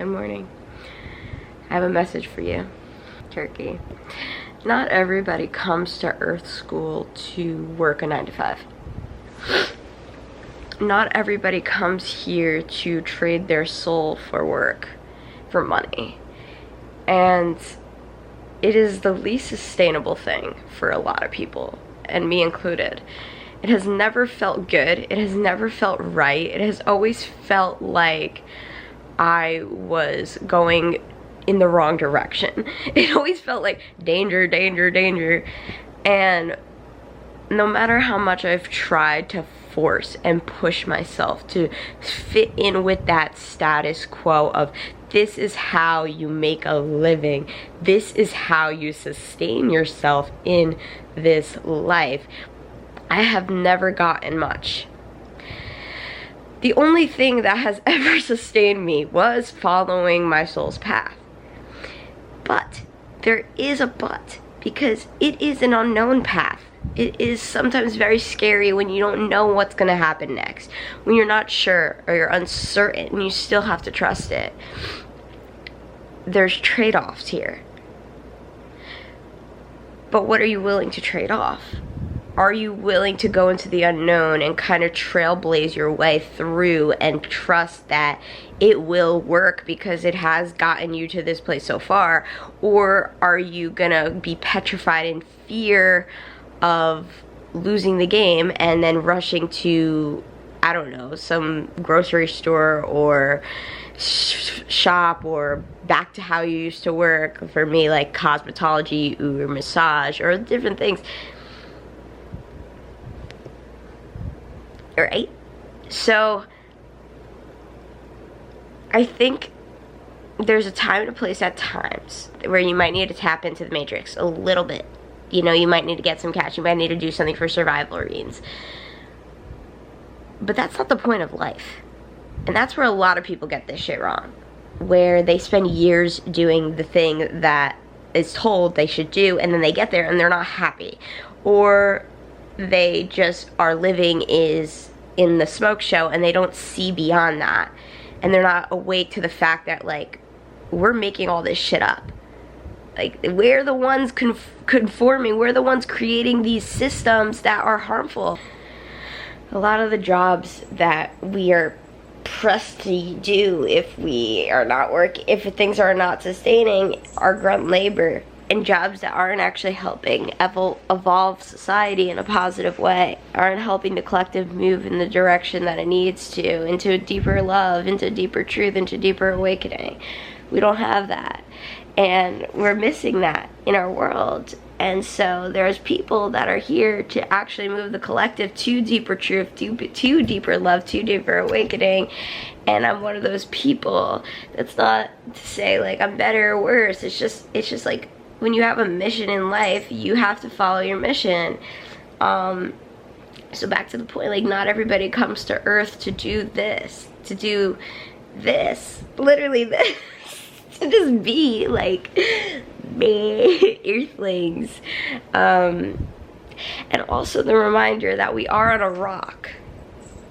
Good morning. I have a message for you, Turkey. Not everybody comes to Earth School to work a 9 to 5. Not everybody comes here to trade their soul for work, for money. And it is the least sustainable thing for a lot of people, and me included. It has never felt good. It has never felt right. It has always felt like I was going in the wrong direction. It always felt like danger, danger, danger. And no matter how much I've tried to force and push myself to fit in with that status quo of this is how you make a living, this is how you sustain yourself in this life, I have never gotten much. The only thing that has ever sustained me was following my soul's path. But there is a but, because it is an unknown path. It is sometimes very scary when you don't know what's going to happen next, when you're not sure or you're uncertain and you still have to trust it. There's trade-offs here. But what are you willing to trade off? Are you willing to go into the unknown and kind of trailblaze your way through and trust that it will work because it has gotten you to this place so far? Or are you gonna be petrified in fear of losing the game and then rushing to, I don't know, some grocery store or shop or back to how you used to work? For me, like cosmetology or massage or different things. Right? So I think there's a time and a place at times where you might need to tap into the matrix a little bit. You know, you might need to get some cash, you might need to do something for survival reasons. But that's not the point of life. And that's where a lot of people get this shit wrong. Where they spend years doing the thing that is told they should do, and then they get there and they're not happy. Or they just are living in the smoke show and they don't see beyond that, and they're not awake to the fact that, like, we're making all this shit up. Like, we're the ones conforming, we're the ones creating these systems that are harmful. A lot of the jobs that we are pressed to do if we are not working, if things are not sustaining, are grunt labor and jobs that aren't actually helping evolve society in a positive way, aren't helping the collective move in the direction that it needs to, into a deeper love, into deeper truth, into deeper awakening. We don't have that, and we're missing that in our world. And so there's people that are here to actually move the collective to deeper truth, to deeper love, to deeper awakening. And I'm one of those people. That's not to say like I'm better or worse. It's just like, when you have a mission in life, you have to follow your mission. So back to the point, like, not everybody comes to Earth to do this, literally this, to just be like earthlings. And also the reminder that we are on a rock.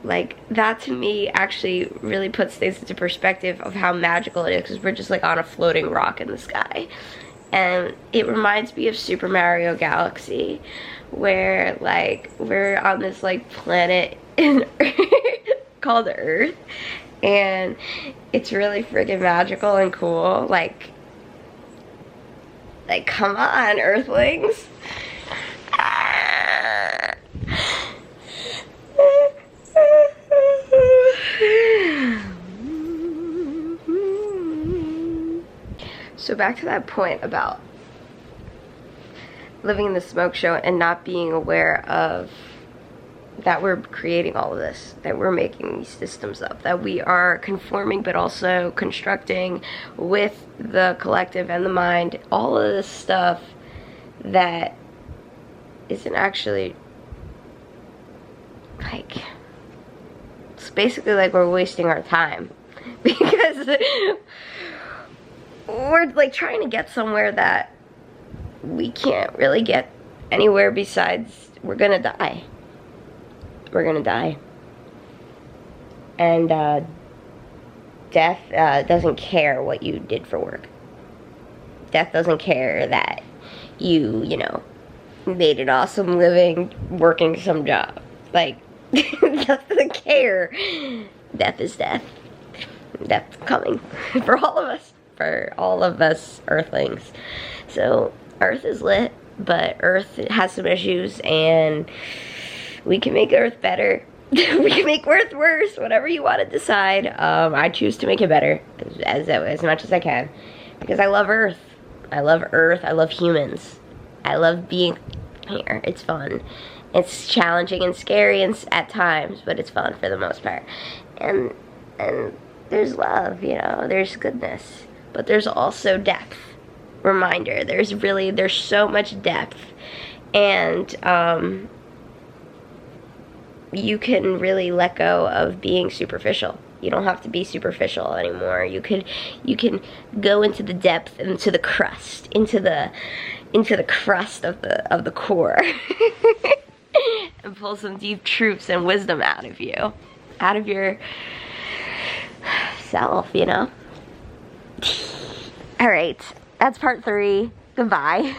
Like, that to me actually really puts things into perspective of how magical it is, because we're just like on a floating rock in the sky. And it reminds me of Super Mario Galaxy, where, like, we're on this, like, planet in called Earth, and it's really friggin' magical and cool. Like, come on, Earthlings. So back to that point about living in the smoke show and not being aware of that we're creating all of this, that we're making these systems up, that we are conforming but also constructing with the collective and the mind, all of this stuff that isn't actually, like, it's basically like we're wasting our time because we're like trying to get somewhere that we can't really get anywhere besides we're gonna die. We're gonna die. And Death doesn't care what you did for work. Death doesn't care that you know, made an awesome living working some job. Like, death doesn't care. Death is death. Death's coming for all of us Earthlings. So Earth is lit, but Earth has some issues, and we can make Earth better. We can make Earth worse, whatever you want to decide. I choose to make it better as much as I can, because I love Earth. I love Earth. I love humans. I love being here. It's fun. It's challenging and scary at times, but it's fun for the most part. And there's love, you know, there's goodness, but there's also depth. Reminder, there's so much depth, and you can really let go of being superficial. You don't have to be superficial anymore. You can go into the depth, into the crust, into the crust of the core, and pull some deep truths and wisdom out of you, out of your self, you know. All right, that's part 3. Goodbye.